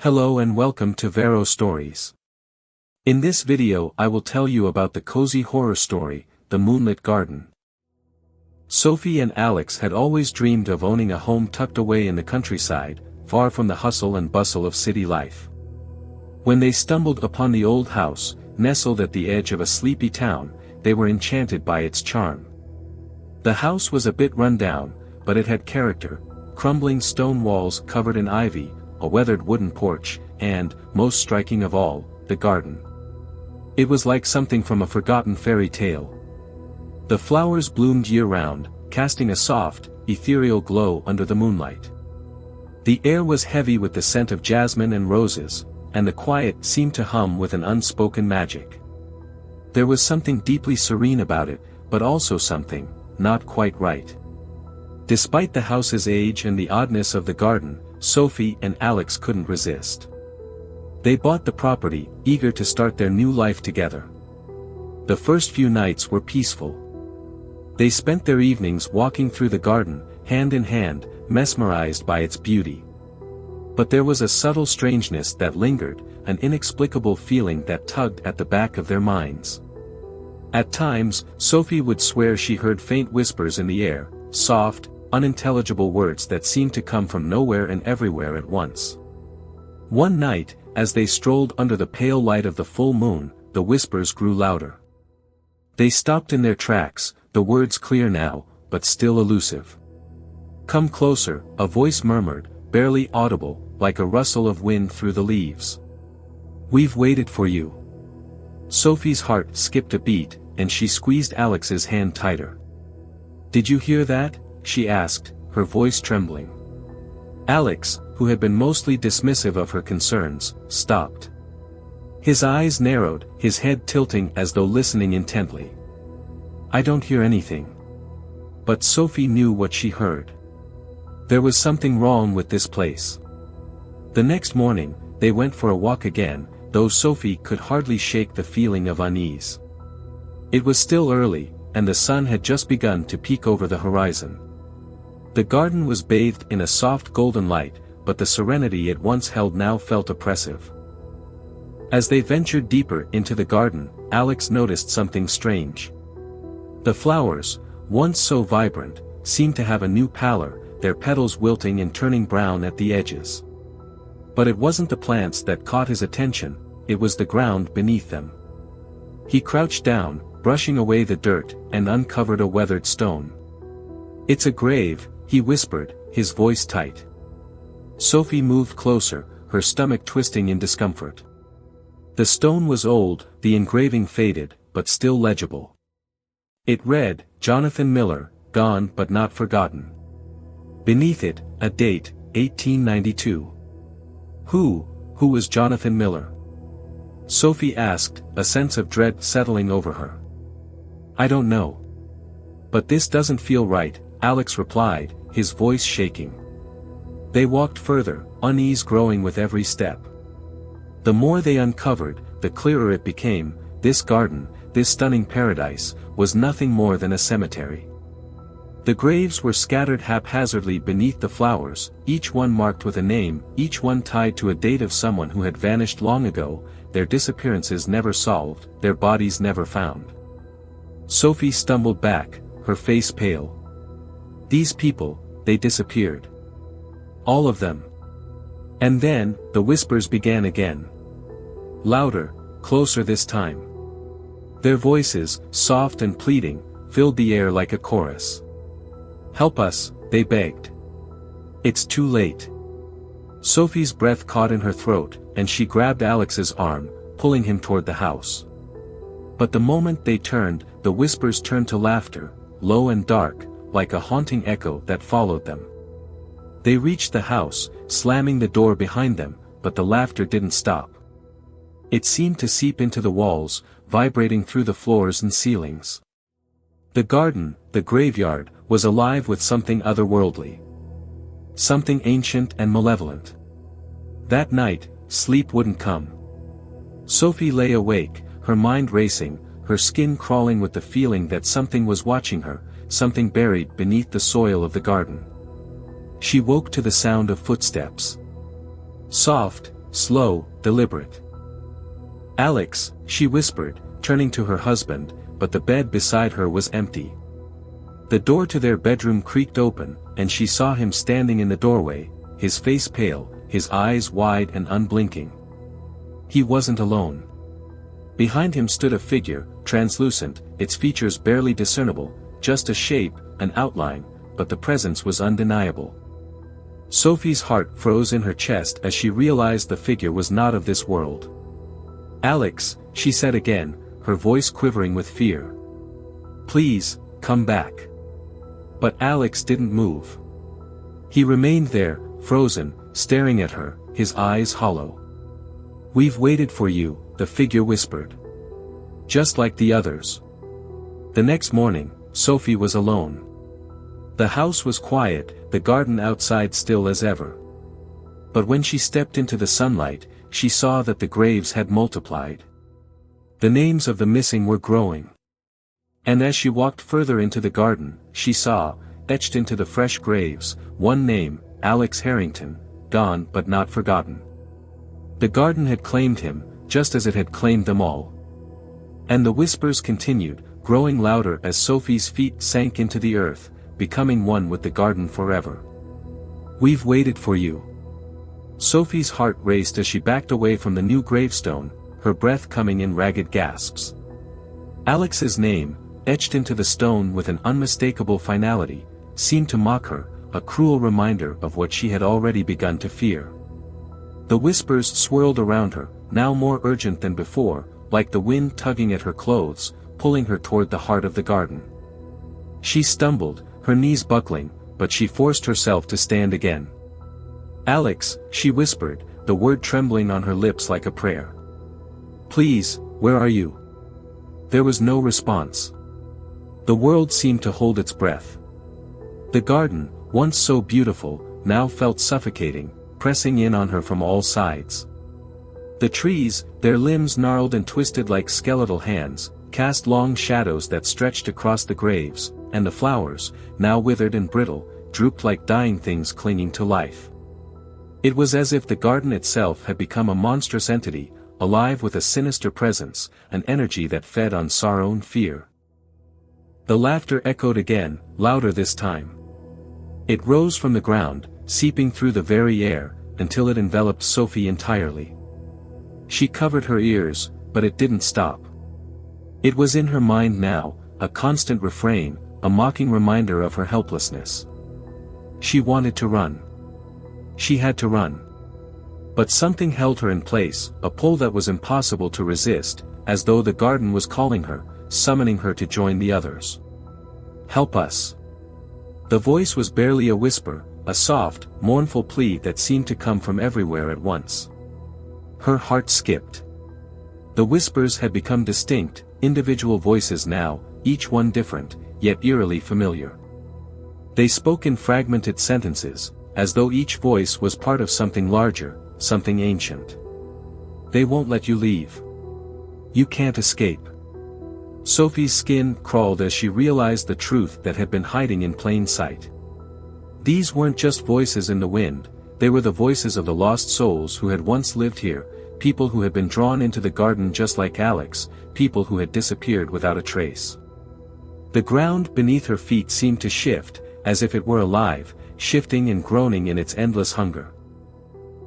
Hello and welcome to VarroStories. In this video I will tell you about the cozy horror story, The Moonlit Garden. Sophie and Alex had always dreamed of owning a home tucked away in the countryside, far from the hustle and bustle of city life. When they stumbled upon the old house, nestled at the edge of a sleepy town, they were enchanted by its charm. The house was a bit run down, but it had character: crumbling stone walls covered in ivy, a weathered wooden porch, and, most striking of all, the garden. It was like something from a forgotten fairy tale. The flowers bloomed year-round, casting a soft, ethereal glow under the moonlight. The air was heavy with the scent of jasmine and roses, and the quiet seemed to hum with an unspoken magic. There was something deeply serene about it, but also something not quite right. Despite the house's age and the oddness of the garden, Sophie and Alex couldn't resist. They bought the property, eager to start their new life together. The first few nights were peaceful. They spent their evenings walking through the garden, hand in hand, mesmerized by its beauty. But there was a subtle strangeness that lingered, an inexplicable feeling that tugged at the back of their minds. At times, Sophie would swear she heard faint whispers in the air, soft, unintelligible words that seemed to come from nowhere and everywhere at once. One night, as they strolled under the pale light of the full moon, the whispers grew louder. They stopped in their tracks, the words clear now, but still elusive. "Come closer," a voice murmured, barely audible, like a rustle of wind through the leaves. "We've waited for you." Sophie's heart skipped a beat, and she squeezed Alex's hand tighter. "Did you hear that?" she asked, her voice trembling. Alex, who had been mostly dismissive of her concerns, stopped. His eyes narrowed, his head tilting as though listening intently. "I don't hear anything." But Sophie knew what she heard. There was something wrong with this place. The next morning, they went for a walk again, though Sophie could hardly shake the feeling of unease. It was still early, and the sun had just begun to peek over the horizon. The garden was bathed in a soft golden light, but the serenity it once held now felt oppressive. As they ventured deeper into the garden, Alex noticed something strange. The flowers, once so vibrant, seemed to have a new pallor, their petals wilting and turning brown at the edges. But it wasn't the plants that caught his attention, it was the ground beneath them. He crouched down, brushing away the dirt, and uncovered a weathered stone. "It's a grave," he whispered, his voice tight. Sophie moved closer, her stomach twisting in discomfort. The stone was old, the engraving faded, but still legible. It read, "Jonathan Miller, gone but not forgotten." Beneath it, a date, 1892. Who was Jonathan Miller? Sophie asked, a sense of dread settling over her. "I don't know. But this doesn't feel right," Alex replied, his voice shaking. They walked further, unease growing with every step. The more they uncovered, the clearer it became: this garden, this stunning paradise, was nothing more than a cemetery. The graves were scattered haphazardly beneath the flowers, each one marked with a name, each one tied to a date of someone who had vanished long ago, their disappearances never solved, their bodies never found. Sophie stumbled back, her face pale. These people, they disappeared. All of them. And then, the whispers began again. Louder, closer this time. Their voices, soft and pleading, filled the air like a chorus. "Help us," they begged. "It's too late." Sophie's breath caught in her throat, and she grabbed Alex's arm, pulling him toward the house. But the moment they turned, the whispers turned to laughter, low and dark, like a haunting echo that followed them. They reached the house, slamming the door behind them, but the laughter didn't stop. It seemed to seep into the walls, vibrating through the floors and ceilings. The garden, the graveyard, was alive with something otherworldly. Something ancient and malevolent. That night, sleep wouldn't come. Sophie lay awake, her mind racing, her skin crawling with the feeling that something was watching her, something buried beneath the soil of the garden. She woke to the sound of footsteps. Soft, slow, deliberate. "Alex," she whispered, turning to her husband, but the bed beside her was empty. The door to their bedroom creaked open, and she saw him standing in the doorway, his face pale, his eyes wide and unblinking. He wasn't alone. Behind him stood a figure, translucent, its features barely discernible, just a shape, an outline, but the presence was undeniable. Sophie's heart froze in her chest as she realized the figure was not of this world. "Alex," she said again, her voice quivering with fear. "Please, come back." But Alex didn't move. He remained there, frozen, staring at her, his eyes hollow. "We've waited for you," the figure whispered. "Just like the others." The next morning, Sophie was alone. The house was quiet, the garden outside still as ever. But when she stepped into the sunlight, she saw that the graves had multiplied. The names of the missing were growing. And as she walked further into the garden, she saw, etched into the fresh graves, one name, Alex Harrington, gone but not forgotten. The garden had claimed him, just as it had claimed them all. And the whispers continued, growing louder as Sophie's feet sank into the earth, becoming one with the garden forever. "We've waited for you." Sophie's heart raced as she backed away from the new gravestone, her breath coming in ragged gasps. Alex's name, etched into the stone with an unmistakable finality, seemed to mock her, a cruel reminder of what she had already begun to fear. The whispers swirled around her, now more urgent than before, like the wind tugging at her clothes, pulling her toward the heart of the garden. She stumbled, her knees buckling, but she forced herself to stand again. "Alex," she whispered, the word trembling on her lips like a prayer. "Please, where are you?" There was no response. The world seemed to hold its breath. The garden, once so beautiful, now felt suffocating, pressing in on her from all sides. The trees, their limbs gnarled and twisted like skeletal hands, cast long shadows that stretched across the graves, and the flowers, now withered and brittle, drooped like dying things clinging to life. It was as if the garden itself had become a monstrous entity, alive with a sinister presence, an energy that fed on sorrow and fear. The laughter echoed again, louder this time. It rose from the ground, seeping through the very air, until it enveloped Sophie entirely. She covered her ears, but it didn't stop. It was in her mind now, a constant refrain, a mocking reminder of her helplessness. She wanted to run. She had to run. But something held her in place, a pull that was impossible to resist, as though the garden was calling her, summoning her to join the others. "Help us." The voice was barely a whisper, a soft, mournful plea that seemed to come from everywhere at once. Her heart skipped. The whispers had become distinct, individual voices now, each one different, yet eerily familiar. They spoke in fragmented sentences, as though each voice was part of something larger, something ancient. "They won't let you leave. You can't escape." Sophie's skin crawled as she realized the truth that had been hiding in plain sight. These weren't just voices in the wind, they were the voices of the lost souls who had once lived here, people who had been drawn into the garden just like Alex, people who had disappeared without a trace. The ground beneath her feet seemed to shift, as if it were alive, shifting and groaning in its endless hunger.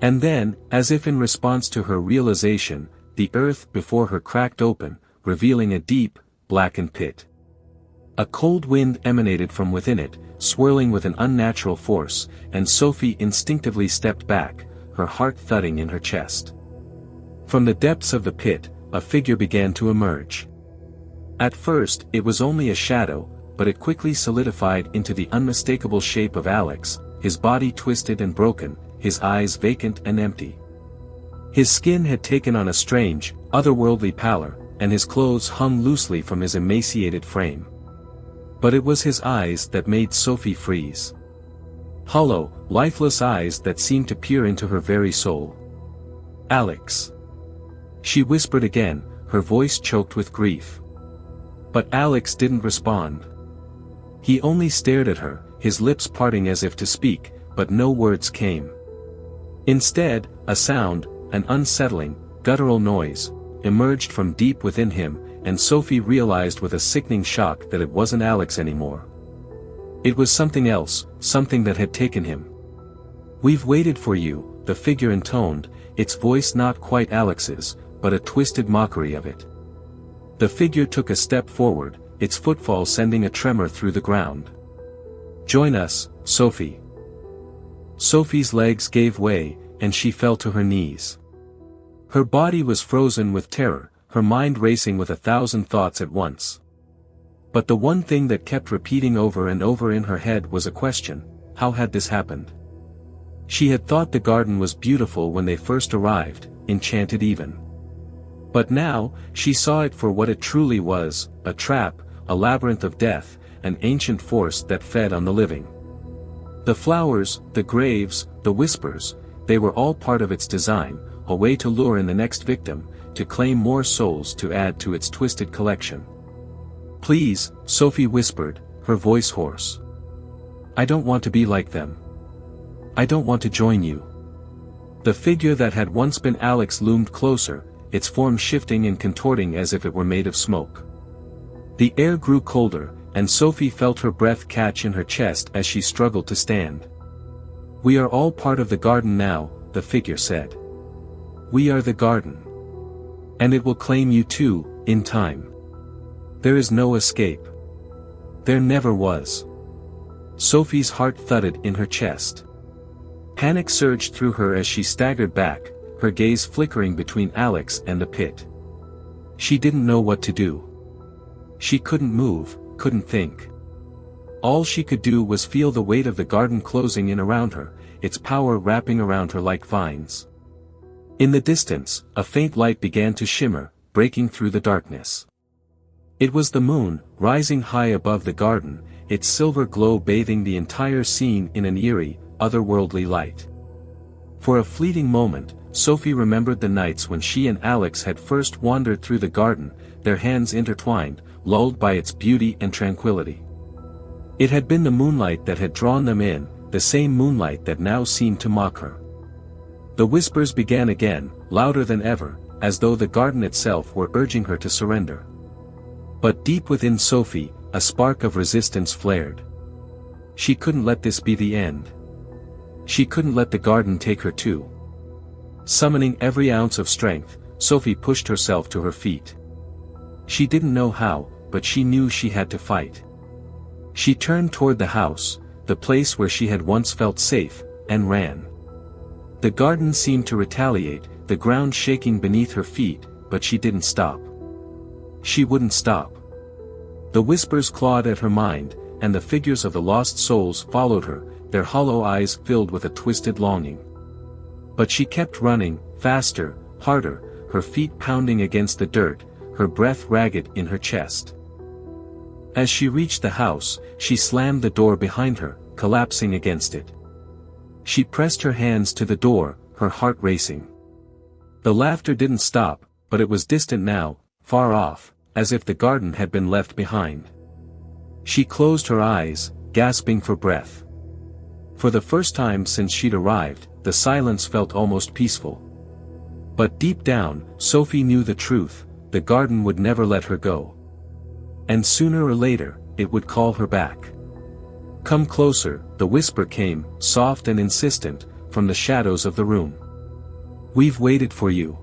And then, as if in response to her realization, the earth before her cracked open, revealing a deep, blackened pit. A cold wind emanated from within it, swirling with an unnatural force, and Sophie instinctively stepped back, her heart thudding in her chest. From the depths of the pit, a figure began to emerge. At first, it was only a shadow, but it quickly solidified into the unmistakable shape of Alex, his body twisted and broken, his eyes vacant and empty. His skin had taken on a strange, otherworldly pallor, and his clothes hung loosely from his emaciated frame. But it was his eyes that made Sophie freeze. Hollow, lifeless eyes that seemed to peer into her very soul. "Alex." She whispered again, her voice choked with grief. But Alex didn't respond. He only stared at her, his lips parting as if to speak, but no words came. Instead, a sound, an unsettling, guttural noise, emerged from deep within him, and Sophie realized with a sickening shock that it wasn't Alex anymore. It was something else, something that had taken him. "We've waited for you," the figure intoned, its voice not quite Alex's, but a twisted mockery of it. The figure took a step forward, its footfall sending a tremor through the ground. "Join us, Sophie." Sophie's legs gave way, and she fell to her knees. Her body was frozen with terror, her mind racing with 1,000 thoughts at once. But the one thing that kept repeating over and over in her head was a question: how had this happened? She had thought the garden was beautiful when they first arrived, enchanted even. But now, she saw it for what it truly was, a trap, a labyrinth of death, an ancient force that fed on the living. The flowers, the graves, the whispers, they were all part of its design, a way to lure in the next victim, to claim more souls to add to its twisted collection. "Please," Sophie whispered, her voice hoarse. "I don't want to be like them. I don't want to join you." The figure that had once been Alex loomed closer, its form shifting and contorting as if it were made of smoke. The air grew colder, and Sophie felt her breath catch in her chest as she struggled to stand. "We are all part of the garden now," the figure said. "We are the garden. And it will claim you too, in time. There is no escape. There never was." Sophie's heart thudded in her chest. Panic surged through her as she staggered back, her gaze flickering between Alex and the pit. She didn't know what to do. She couldn't move, couldn't think. All she could do was feel the weight of the garden closing in around her, its power wrapping around her like vines. In the distance, a faint light began to shimmer, breaking through the darkness. It was the moon, rising high above the garden, its silver glow bathing the entire scene in an eerie, otherworldly light. For a fleeting moment, Sophie remembered the nights when she and Alex had first wandered through the garden, their hands intertwined, lulled by its beauty and tranquility. It had been the moonlight that had drawn them in, the same moonlight that now seemed to mock her. The whispers began again, louder than ever, as though the garden itself were urging her to surrender. But deep within Sophie, a spark of resistance flared. She couldn't let this be the end. She couldn't let the garden take her too. Summoning every ounce of strength, Sophie pushed herself to her feet. She didn't know how, but she knew she had to fight. She turned toward the house, the place where she had once felt safe, and ran. The garden seemed to retaliate, the ground shaking beneath her feet, but she didn't stop. She wouldn't stop. The whispers clawed at her mind, and the figures of the lost souls followed her, their hollow eyes filled with a twisted longing. But she kept running, faster, harder, her feet pounding against the dirt, her breath ragged in her chest. As she reached the house, she slammed the door behind her, collapsing against it. She pressed her hands to the door, her heart racing. The laughter didn't stop, but it was distant now, far off, as if the garden had been left behind. She closed her eyes, gasping for breath. For the first time since she'd arrived, the silence felt almost peaceful. But deep down, Sophie knew the truth: the garden would never let her go. And sooner or later, it would call her back. "Come closer," the whisper came, soft and insistent, from the shadows of the room. "We've waited for you."